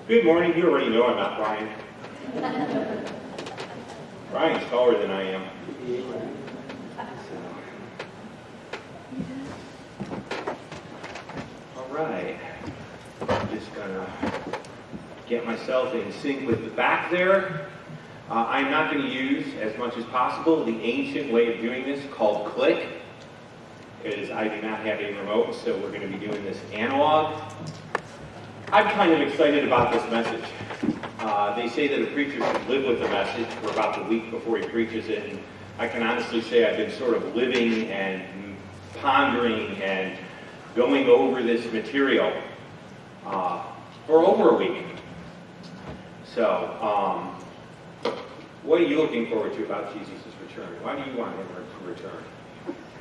Good morning. You already know I'm not Brian. Brian's taller than I am. All right. I'm just going to get myself in sync with the back there. I'm not going to use, as much as possible, the ancient way of doing this called click, because I do not have a remote, so we're going to be doing this analog. I'm kind of excited about this message. They say that a preacher should live with the message for about the week before he preaches it, and I can honestly say I've been sort of living and pondering and going over this material for over a week. So, what are you looking forward to about Jesus' return? Why do you want him to return?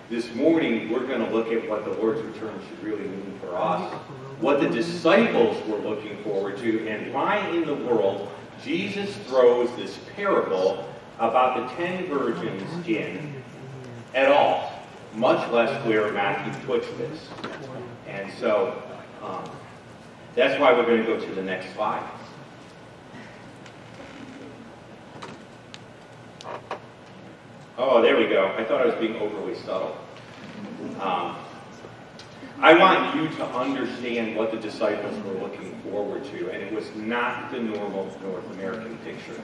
This morning, we're going to look at what the Lord's return should really mean for us, what the disciples were looking forward to, and why in the world Jesus throws this parable about the 10 virgins in at all, much less where Matthew puts this. And so, that's why we're going to go to the next slide. Oh, there we go. I thought I was being overly subtle. I want you to understand what the disciples were looking forward to, and it was not the normal North American picture.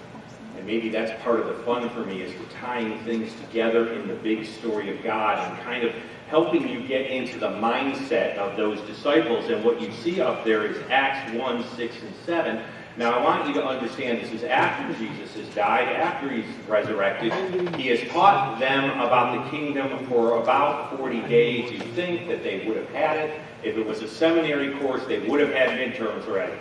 And maybe that's part of the fun for me, is to tying things together in the big story of God and kind of helping you get into the mindset of those disciples. And what you see up there is Acts 1, 6, and 7. Now, I want you to understand this is after Jesus has died, after he's resurrected. He has taught them about the kingdom for about 40 days. You think that they would have had it. If it was a seminary course, they would have had midterms ready.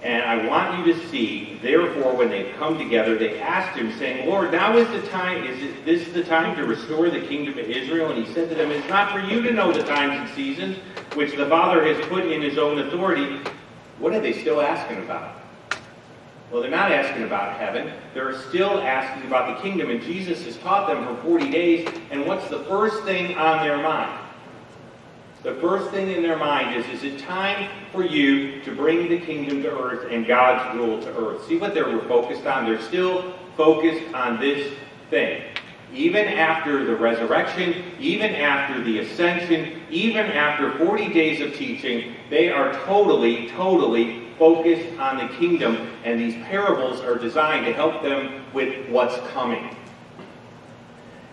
And I want you to see, therefore, when they come together, they asked him, saying, Lord, now is the time, this the time to restore the kingdom of Israel? And he said to them, it's not for you to know the times and seasons which the Father has put in his own authority. What are they still asking about? Well, they're not asking about heaven. They're still asking about the kingdom. And Jesus has taught them for 40 days. And what's the first thing on their mind? The first thing in their mind is it time for you to bring the kingdom to earth and God's rule to earth? See what they were focused on? They're still focused on this thing. Even after the resurrection, even after the ascension, even after 40 days of teaching, they are totally focused on the kingdom, and these parables are designed to help them with what's coming.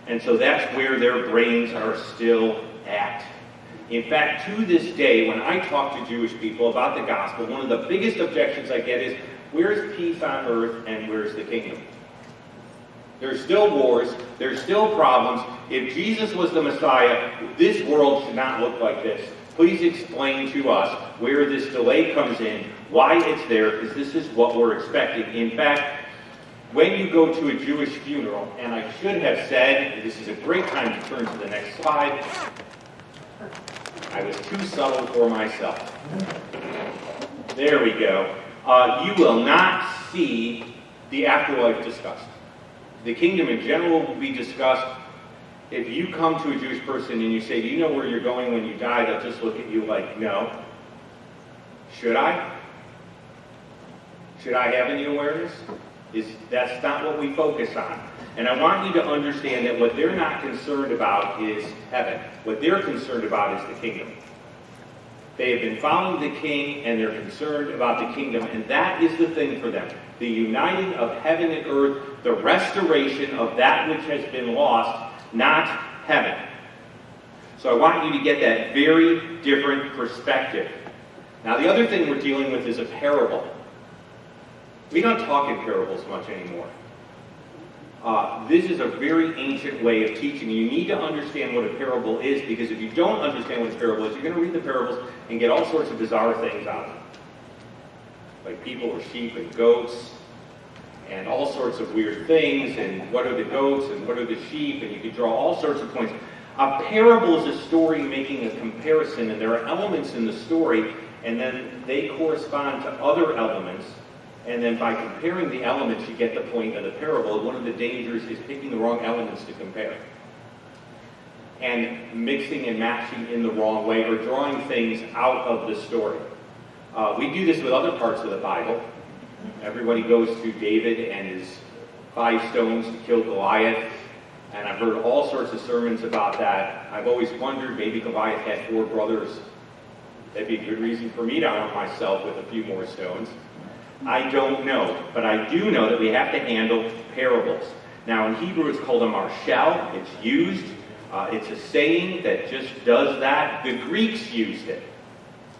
And so that's where their brains are still at. In fact, to this day, when I talk to Jewish people about the gospel, one of the biggest objections I get is, where's peace on earth and where's the kingdom? There's still wars. There's still problems. If Jesus was the Messiah, this world should not look like this. Please explain to us where this delay comes in, why it's there, because this is what we're expecting. In fact, when you go to a Jewish funeral, and I should have said, this is a great time to turn to the next slide. I was too subtle for myself. There we go. You will not see the afterlife discussed. The kingdom in general will be discussed. If you come to a Jewish person and you say, do you know where you're going when you die? They'll just look at you like, no. Should I? Should I have any awareness? That's not what we focus on. And I want you to understand that what they're not concerned about is heaven. What they're concerned about is the kingdom. They have been following the king, and they're concerned about the kingdom, and that is the thing for them. The uniting of heaven and earth, the restoration of that which has been lost, not heaven. So I want you to get that very different perspective. Now, the other thing we're dealing with is a parable. We don't talk in parables much anymore. This is a very ancient way of teaching. You need to understand what a parable is, because if you don't understand what a parable is, you're going to read the parables and get all sorts of bizarre things out of them. Like people or sheep and goats, and all sorts of weird things, and what are the goats and what are the sheep, and you can draw all sorts of points. A parable is a story making a comparison, and there are elements in the story, and then they correspond to other elements. And then by comparing the elements, you get the point of the parable. One of the dangers is picking the wrong elements to compare. And mixing and matching in the wrong way, or drawing things out of the story. We do this with other parts of the Bible. Everybody goes to David and his 5 stones to kill Goliath. And I've heard all sorts of sermons about that. I've always wondered, maybe Goliath had 4 brothers. That'd be a good reason for me to arm myself with a few more stones. I don't know, but I do know that we have to handle parables. Now in Hebrew it's called a marshal. It's used. It's a saying that just does that. The Greeks used it.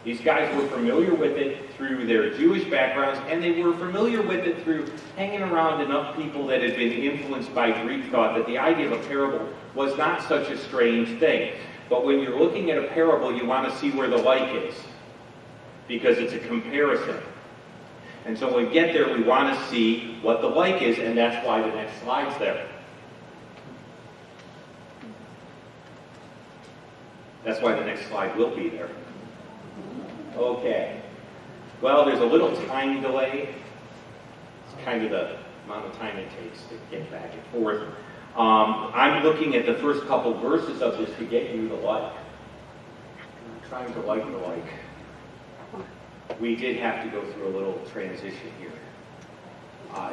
These guys were familiar with it through their Jewish backgrounds, and they were familiar with it through hanging around enough people that had been influenced by Greek thought that the idea of a parable was not such a strange thing. But when you're looking at a parable, you want to see where the like is, because it's a comparison. And so when we get there, we want to see what the like is, and that's why the next slide's there. That's why the next slide will be there. Okay. Well, there's a little time delay. It's kind of the amount of time it takes to get back and forth. I'm looking at the first couple verses of this to get you the like. I'm trying to like the like. We did have to go through a little transition here.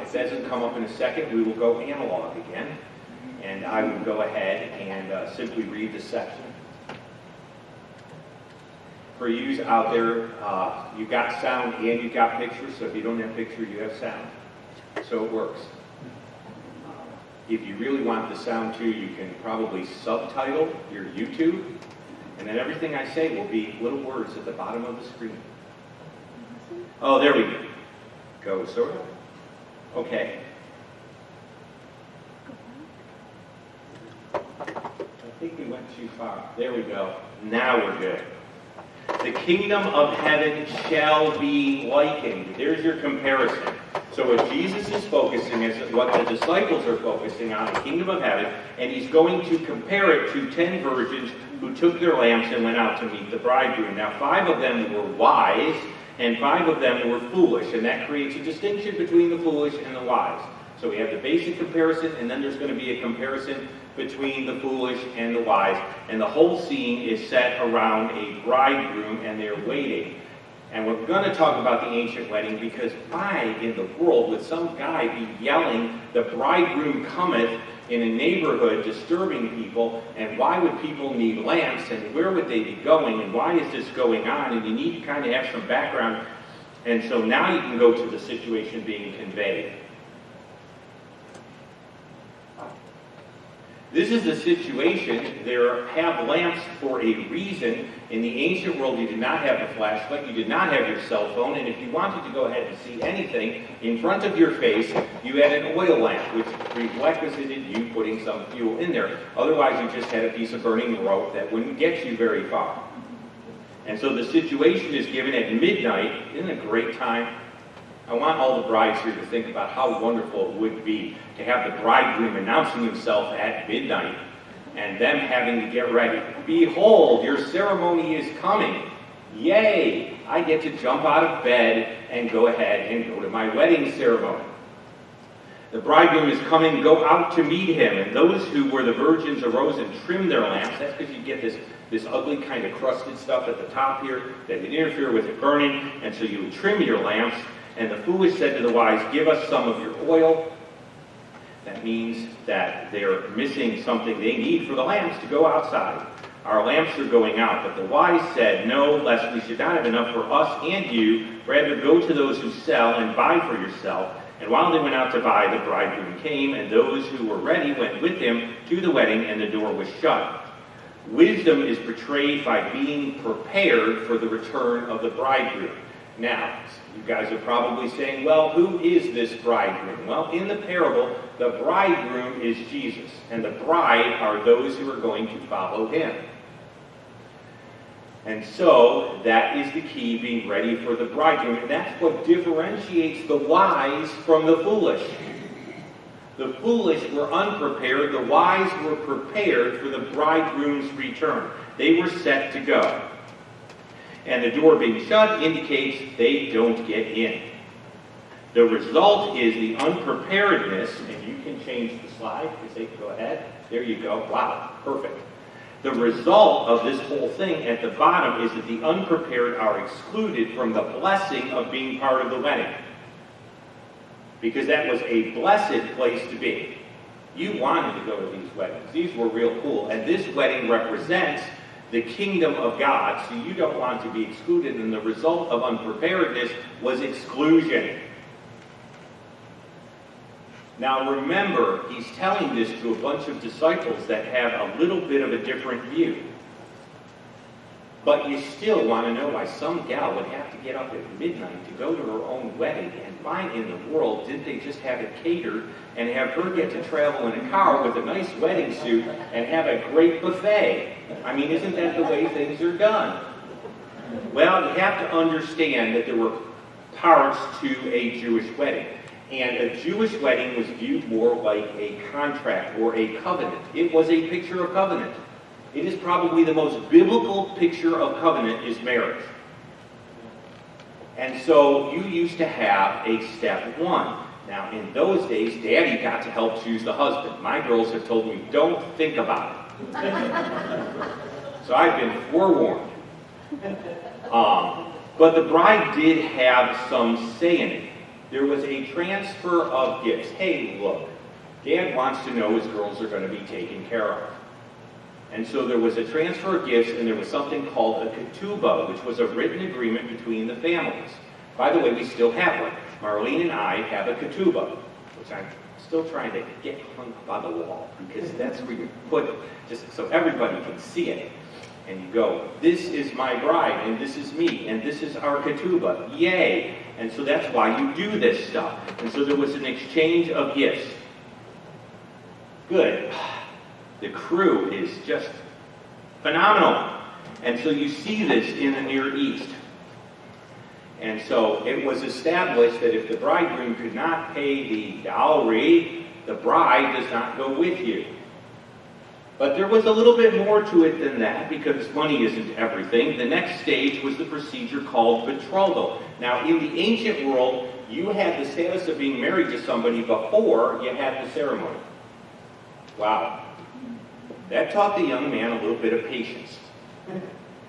If that doesn't come up in a second, we will go analog again. And I will go ahead and simply read the section. For you out there, you've got sound and you've got pictures, so if you don't have picture, you have sound. So it works. If you really want the sound too, you can probably subtitle your YouTube, and then everything I say will be little words at the bottom of the screen. Oh, there we go, sort of. Okay. I think we went too far. There we go. Now we're good. The kingdom of heaven shall be likened. There's your comparison. So what Jesus is focusing is what the disciples are focusing on, the kingdom of heaven, and he's going to compare it to 10 virgins who took their lamps and went out to meet the bridegroom. Now 5 of them were wise, and 5 of them were foolish, and that creates a distinction between the foolish and the wise. So we have the basic comparison, and then there's going to be a comparison between the foolish and the wise. And the whole scene is set around a bridegroom, and they're waiting. And we're going to talk about the ancient wedding, because why in the world would some guy be yelling, "The bridegroom cometh," in a neighborhood, disturbing people? And why would people need lamps? And where would they be going? And why is this going on? And you need to kind of have some background. And so now you can go to the situation being conveyed. This is the situation. There have lamps for a reason. In the ancient world, you did not have a flashlight, you did not have your cell phone, and if you wanted to go ahead and see anything in front of your face, you had an oil lamp, which requisited you putting some fuel in there. Otherwise, you just had a piece of burning rope that wouldn't get you very far. And so the situation is given at midnight. Isn't it a great time? I want all the brides here to think about how wonderful it would be to have the bridegroom announcing himself at midnight and them having to get ready. Behold, your ceremony is coming. Yay! I get to jump out of bed and go ahead and go to my wedding ceremony. The bridegroom is coming, go out to meet him. And those who were the virgins arose and trimmed their lamps. That's because you get this ugly kind of crusted stuff at the top here that would interfere with it burning. And so you would trim your lamps. And the foolish said to the wise, "Give us some of your oil." That means that they're missing something they need for the lamps to go outside. Our lamps are going out. But the wise said, "No, lest we should not have enough for us and you. Rather go to those who sell and buy for yourself." And while they went out to buy, the bridegroom came, and those who were ready went with him to the wedding, and the door was shut. Wisdom is portrayed by being prepared for the return of the bridegroom. Now, you guys are probably saying, well, who is this bridegroom? Well, in the parable, the bridegroom is Jesus, and the bride are those who are going to follow him. And so, that is the key, being ready for the bridegroom. And that's what differentiates the wise from the foolish. The foolish were unprepared. The wise were prepared for the bridegroom's return. They were set to go. And the door being shut indicates they don't get in. The result is the unpreparedness, and you can change the slide, because they can go ahead. There you go. Wow, perfect. The result of this whole thing at the bottom is that the unprepared are excluded from the blessing of being part of the wedding. Because that was a blessed place to be. You wanted to go to these weddings. These were real cool. And this wedding represents the kingdom of God, so you don't want to be excluded. And the result of unpreparedness was exclusion. Now remember, he's telling this to a bunch of disciples that have a little bit of a different view. But you still want to know why some gal would have to get up at midnight to go to her own wedding, and why in the world didn't they just have it catered and have her get to travel in a car with a nice wedding suit and have a great buffet? I mean, isn't that the way things are done? Well, you have to understand that there were parts to a Jewish wedding. And a Jewish wedding was viewed more like a contract or a covenant. It was a picture of covenant. It is probably the most biblical picture of covenant is marriage. And so you used to have a step one. Now, in those days, Daddy got to help choose the husband. My girls have told me, don't think about it. So I've been forewarned. But the bride did have some say in it. There was a transfer of gifts. Hey, look, Dad wants to know his girls are going to be taken care of. And so there was a transfer of gifts, and there was something called a ketubah, which was a written agreement between the families. By the way, we still have one. Marlene and I have a ketubah, which I'm still trying to get hung up on the wall, because that's where you put it, just so everybody can see it. And you go, this is my bride, and this is me, and this is our ketubah. Yay! And so that's why you do this stuff. And so there was an exchange of gifts. Good. The crew is just phenomenal. And so you see this in the Near East. And so it was established that if the bridegroom could not pay the dowry, the bride does not go with you. But there was a little bit more to it than that, because money isn't everything. The next stage was the procedure called betrothal. Now, in the ancient world, you had the status of being married to somebody before you had the ceremony. Wow. That taught the young man a little bit of patience.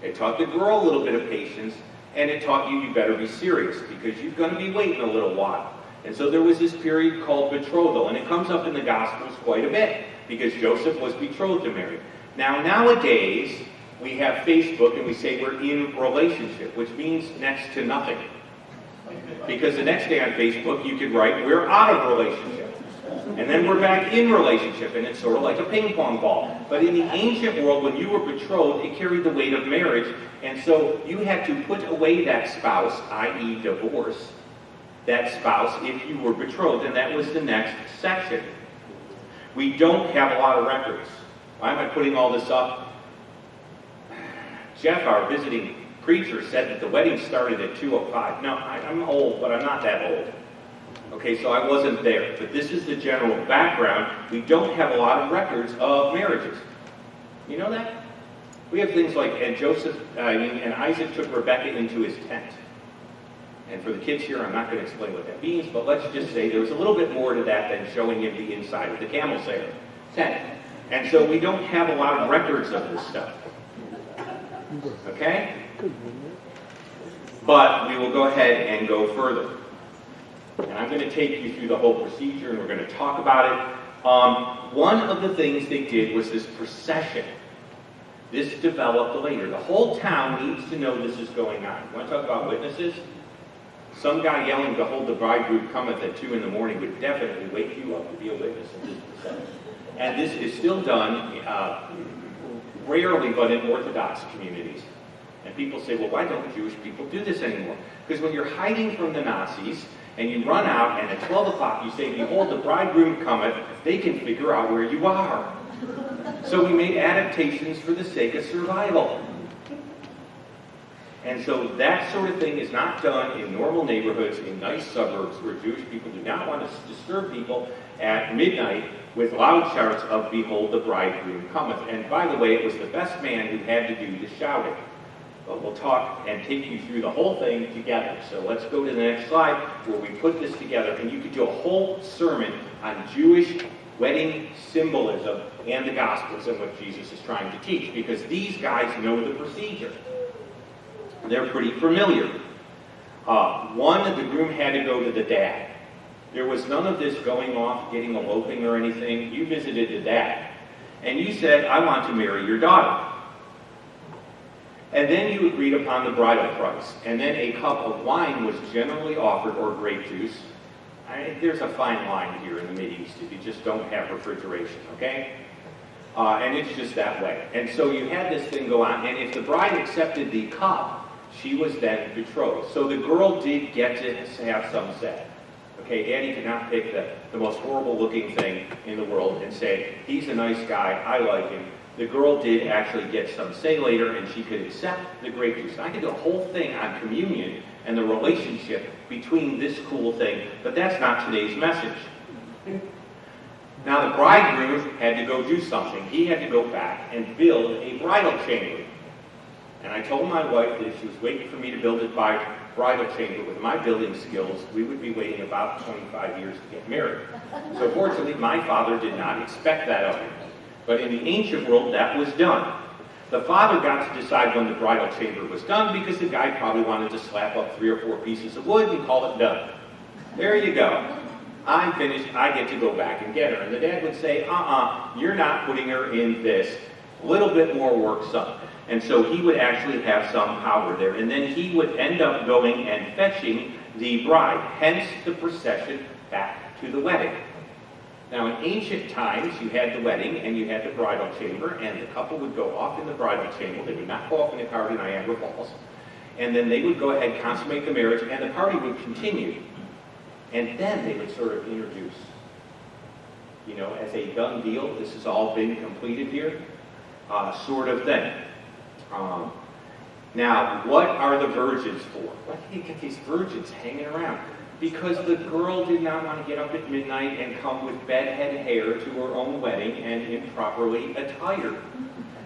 It taught the girl a little bit of patience, and it taught you better be serious, because you're going to be waiting a little while. And so there was this period called betrothal, and it comes up in the Gospels quite a bit, because Joseph was betrothed to Mary. Now, nowadays, we have Facebook, and we say we're in relationship, which means next to nothing. Because the next day on Facebook, you could write, we're out of relationship. And then we're back in relationship, and it's sort of like a ping pong ball. But in the ancient world, when you were betrothed, it carried the weight of marriage, and so you had to put away that spouse, i.e. divorce, that spouse if you were betrothed, and that was the next section. We don't have a lot of records. Why am I putting all this up? Jeff, our visiting preacher, said that the wedding started at 2:05. No, I'm old, but I'm not that old. Okay, so I wasn't there. But this is the general background. We don't have a lot of records of marriages. You know that? We have things like, and Isaac took Rebekah into his tent. And for the kids here, I'm not going to explain what that means, but let's just say there was a little bit more to that than showing him the inside of the camel tent. And so we don't have a lot of records of this stuff. Okay? But we will go ahead and go further. And I'm going to take you through the whole procedure, and we're going to talk about it. One of the things they did was this procession. This developed later. The whole town needs to know this is going on. You want to talk about witnesses? Some guy yelling, behold, the bridegroom cometh at 2 in the morning would definitely wake you up to be a witness in this procession. And this is still done, rarely, but in Orthodox communities. And people say, well, why don't Jewish people do this anymore? Because when you're hiding from the Nazis, and you run out, and at 12 o'clock you say, behold, the bridegroom cometh, they can figure out where you are. So we made adaptations for the sake of survival. And so that sort of thing is not done in normal neighborhoods, in nice suburbs, where Jewish people do not want to disturb people at midnight with loud shouts of, behold, the bridegroom cometh. And by the way, it was the best man who had to do the shouting. But we'll talk and take you through the whole thing together. So let's go to the next slide where we put this together. And you could do a whole sermon on Jewish wedding symbolism and the Gospels and what Jesus is trying to teach, because these guys know the procedure. They're pretty familiar. One, the groom had to go to the dad. There was none of this going off, getting eloping or anything. You visited the dad, and you said, I want to marry your daughter. And then you agreed upon the bridal price, and then a cup of wine was generally offered, or grape juice. There's a fine line here in the Mideast if you just don't have refrigeration, okay? And it's just that way. And so you had this thing go on, and if the bride accepted the cup, she was then betrothed. So the girl did get to have some say. Okay, Addie could not pick the most horrible looking thing in the world and say, he's a nice guy, I like him. The girl did actually get some say later, and she could accept the grape juice. And I could do a whole thing on communion and the relationship between this cool thing, but that's not today's message. Now the bridegroom had to go do something. He had to go back and build a bridal chamber. And I told my wife that if she was waiting for me to build a bridal chamber with my building skills, we would be waiting about 25 years to get married. So fortunately, my father did not expect that of me. But in the ancient world, that was done. The father got to decide when the bridal chamber was done, because the guy probably wanted to slap up 3 or 4 pieces of wood and call it done. There you go. I'm finished. I get to go back and get her. And the dad would say, you're not putting her in this. A little bit more work, son. And so he would actually have some power there. And then he would end up going and fetching the bride. Hence the procession back to the wedding. Now in ancient times, you had the wedding and you had the bridal chamber, and the couple would go off in the bridal chamber. They would not go off in the car to Niagara Falls. And then they would go ahead and consummate the marriage, and the party would continue. And then they would sort of introduce, as a done deal, this has all been completed here, sort of thing. Now, what are the virgins for? Why do you get these virgins hanging around? Because the girl did not want to get up at midnight and come with bedhead hair to her own wedding and improperly attired.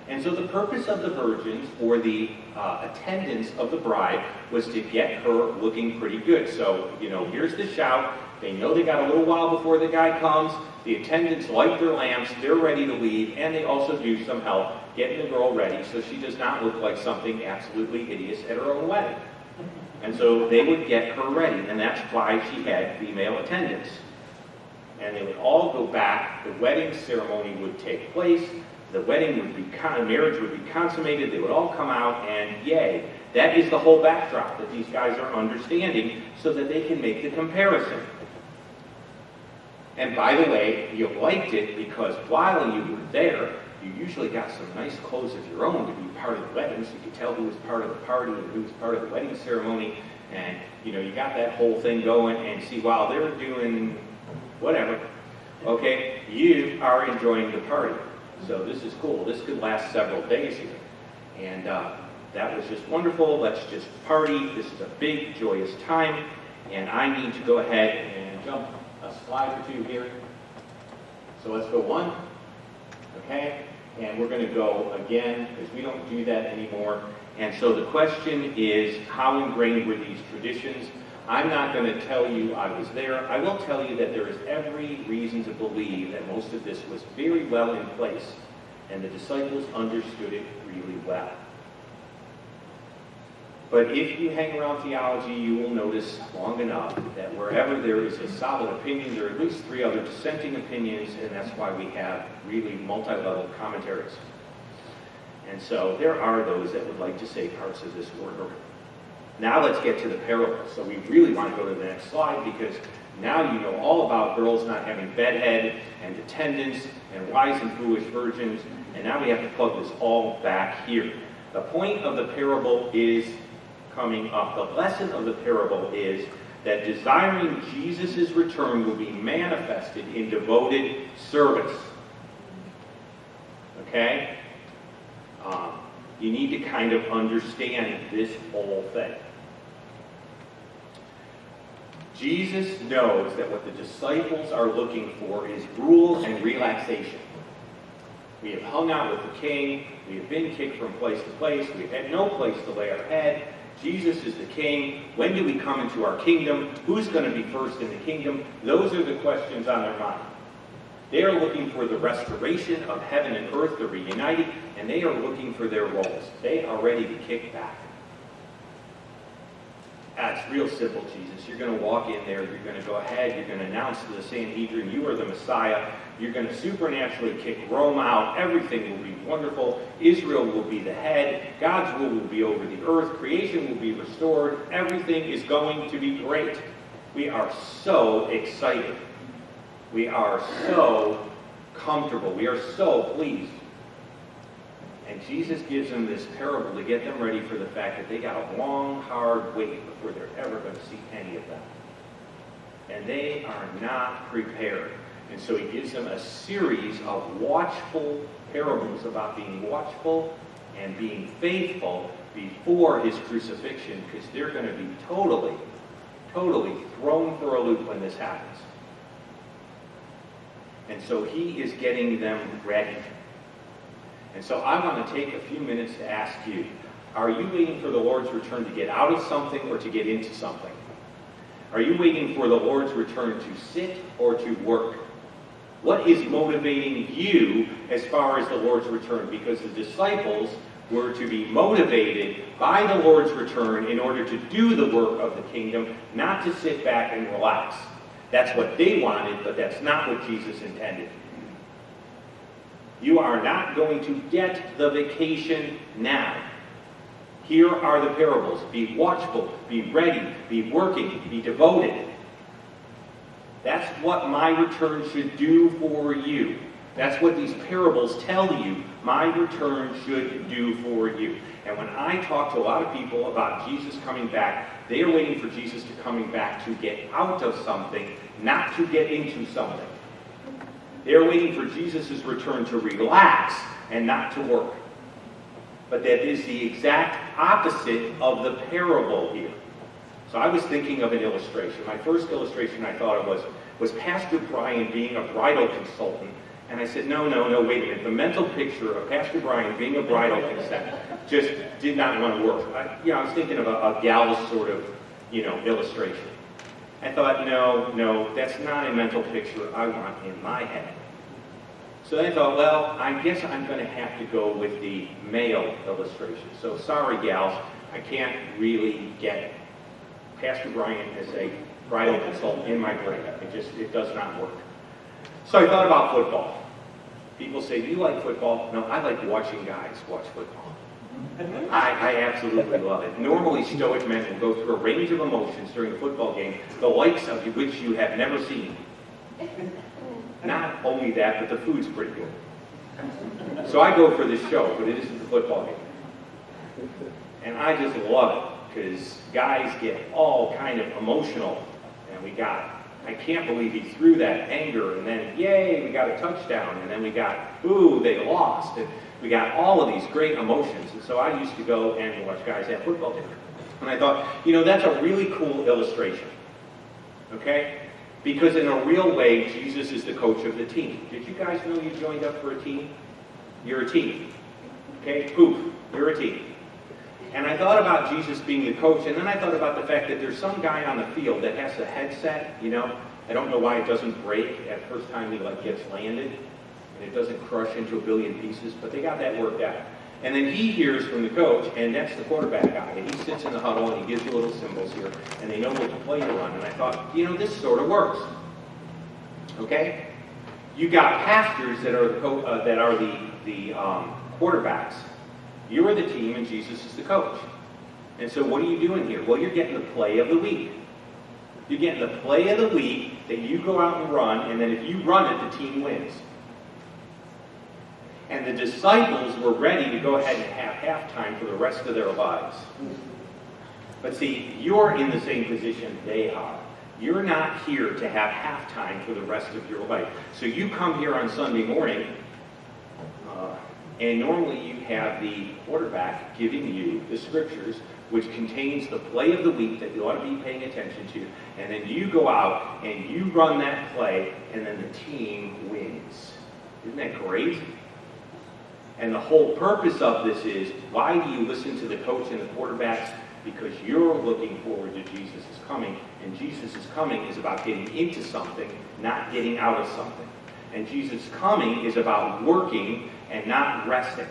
And so the purpose of the virgins, or the attendants of the bride, was to get her looking pretty good. So, here's the shout. They know they got a little while before the guy comes. The attendants light their lamps. They're ready to leave. And they also do some help getting the girl ready so she does not look like something absolutely hideous at her own wedding. And so they would get her ready. And that's why she had female attendants. And they would all go back. The wedding ceremony would take place. The wedding would be, marriage would be consummated. They would all come out, and yay. That is the whole backdrop that these guys are understanding so that they can make the comparison. And by the way, you liked it because while you were there, you usually got some nice clothes of your own to be part of the wedding, so you could tell who was part of the party and who was part of the wedding ceremony. And, you got that whole thing going, and see, while they're doing whatever, okay, you are enjoying the party. So this is cool. This could last several days here. And that was just wonderful. Let's just party. This is a big, joyous time. And I need to go ahead and jump a slide or two here. So let's go 1. Okay? And we're going to go again, because we don't do that anymore. And so the question is, how ingrained were these traditions? I'm not going to tell you I was there. I will tell you that there is every reason to believe that most of this was very well in place, and the disciples understood it really well. But if you hang around theology, you will notice long enough that wherever there is a solid opinion, there are at least 3 other dissenting opinions, and that's why we have really multi-level commentaries. And so there are those that would like to say parts of this were. Now let's get to the parable. So we really want to go to the next slide, because now you know all about girls not having bedhead and attendants and wise and foolish virgins, and now we have to plug this all back here. The point of the parable is coming up. The lesson of the parable is that desiring Jesus' return will be manifested in devoted service. Okay? You need to kind of understand this whole thing. Jesus knows that what the disciples are looking for is rule and relaxation. We have hung out with the king. We have been kicked from place to place. We've had no place to lay our head. Jesus is the king. When do we come into our kingdom? Who's going to be first in the kingdom? Those are the questions on their mind. They are looking for the restoration of heaven and earth. They're reunited, and they are looking for their roles. They are ready to kick back. It's real simple, Jesus. You're going to walk in there. You're going to go ahead. You're going to announce to the Sanhedrin, you are the Messiah. You're going to supernaturally kick Rome out. Everything will be wonderful. Israel will be the head. God's rule will be over the earth. Creation will be restored. Everything is going to be great. We are so excited. We are so comfortable. We are so pleased. And Jesus gives them this parable to get them ready for the fact that they got a long, hard wait before they're ever going to see any of that. And they are not prepared. And so he gives them a series of watchful parables about being watchful and being faithful before his crucifixion, because they're going to be totally thrown for a loop when this happens. And so he is getting them ready. And so I want to take a few minutes to ask you, are you waiting for the Lord's return to get out of something or to get into something? Are you waiting for the Lord's return to sit or to work? What is motivating you as far as the Lord's return? Because the disciples were to be motivated by the Lord's return in order to do the work of the kingdom, not to sit back and relax. That's what they wanted, but that's not what Jesus intended. You are not going to get the vacation now. Here are the parables. Be watchful, be ready, be working, be devoted. That's what my return should do for you. That's what these parables tell you my return should do for you. And when I talk to a lot of people about Jesus coming back, they are waiting for Jesus to coming back to get out of something, not to get into something. They are waiting for Jesus' return to relax and not to work. But that is the exact opposite of the parable here. So I was thinking of an illustration. My first illustration I thought of was Pastor Brian being a bridal consultant. And I said, no, wait a minute. The mental picture of Pastor Brian being a bridal consultant just did not want to work. I was thinking of a gal's sort of, illustration. I thought, no, that's not a mental picture I want in my head. So then I thought, well, I guess I'm going to have to go with the male illustration. So sorry, gals, I can't really get Pastor Brian as a bridal consultant in my brain. It does not work. So I thought about football. People say, do you like football? No, I like watching guys watch football. I absolutely love it. Normally, stoic men will go through a range of emotions during a football game, the likes of which you have never seen. Not only that, but the food's pretty good. So I go for this show, but it isn't the football game. And I just love it, because guys get all kind of emotional. And I can't believe he threw that anger, and then, yay, we got a touchdown, and then we got, ooh, they lost. And we got all of these great emotions. And so I used to go and watch guys have football games. And I thought, that's a really cool illustration. Okay? Because in a real way, Jesus is the coach of the team. Did you guys know you joined up for a team? You're a team. Okay? Poof. You're a team. And I thought about Jesus being the coach, and then I thought about the fact that there's some guy on the field that has a headset, I don't know why it doesn't break at the first time he gets landed, and it doesn't crush into a billion pieces, but they got that worked out. And then he hears from the coach, and that's the quarterback guy, and he sits in the huddle, and he gives you little symbols here, and they know what play to run. And I thought, this sort of works. Okay? You got pastors that are the quarterbacks. You are the team, and Jesus is the coach. And so what are you doing here? Well, you're getting the play of the week. You're getting the play of the week that you go out and run, and then if you run it, the team wins. And the disciples were ready to go ahead and have halftime for the rest of their lives. But see, you're in the same position they are. You're not here to have halftime for the rest of your life. So you come here on Sunday morning, and normally you have the quarterback giving you the scriptures, which contains the play of the week that you ought to be paying attention to. And then you go out and you run that play, and then the team wins. Isn't that great? And the whole purpose of this is, why do you listen to the coach and the quarterbacks? Because you're looking forward to Jesus' coming, and Jesus' coming is about getting into something, not getting out of something. And Jesus' coming is about working and not resting.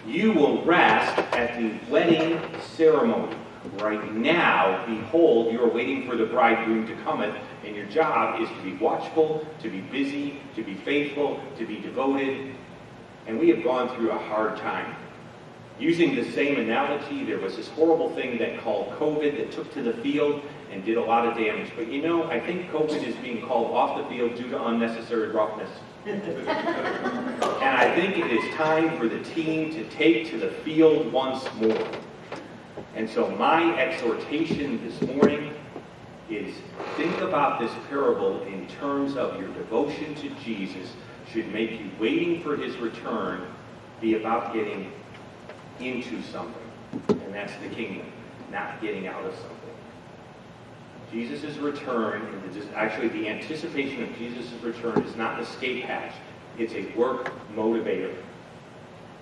You will rest at the wedding ceremony. Right now, behold, you are waiting for the bridegroom to cometh, and your job is to be watchful, to be busy, to be faithful, to be devoted. And we have gone through a hard time. Using the same analogy, there was this horrible thing that called COVID that took to the field and did a lot of damage. But you know, I think COVID is being called off the field due to unnecessary roughness. And I think it is time for the team to take to the field once more. And so my exhortation this morning is think about this parable in terms of your devotion to Jesus should make you waiting for his return be about getting into something. And that's the kingdom, not getting out of something. Jesus' return, actually the anticipation of Jesus' return is not an escape hatch. It's a work motivator.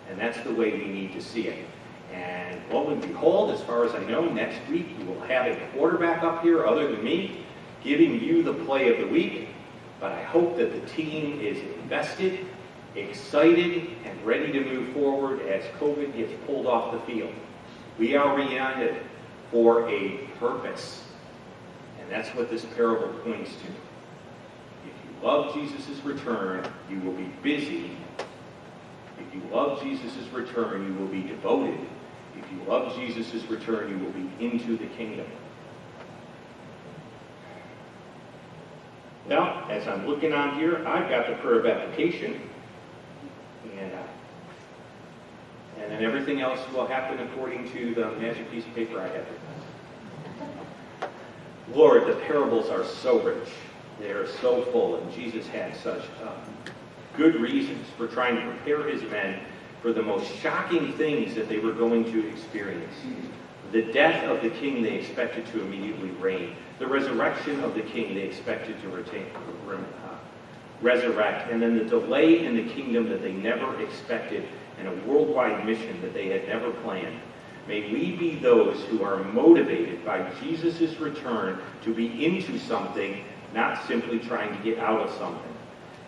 And that's the way we need to see it. And lo and behold, as far as I know, next week you will have a quarterback up here other than me giving you the play of the week. But I hope that the team is invested, excited, and ready to move forward as COVID gets pulled off the field. We are reunited for a purpose. And that's what this parable points to. If you love Jesus' return, you will be busy. If you love Jesus' return, you will be devoted. If you love Jesus' return, you will be into the kingdom. Well, as I'm looking on here, I've got the prayer of application. And then everything else will happen according to the magic piece of paper I have. Lord, the parables are so rich. They are so full, and Jesus had such good reasons for trying to prepare his men for the most shocking things that they were going to experience. The death of the king they expected to immediately reign. The resurrection of the king they expected to resurrect. And then the delay in the kingdom that they never expected, and a worldwide mission that they had never planned. May we be those who are motivated by Jesus' return to be into something, not simply trying to get out of something.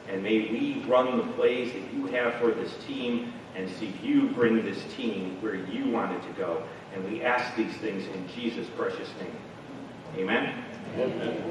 And may we run the plays that you have for this team and see you bring this team where you want it to go. And we ask these things in Jesus' precious name. Amen? Amen.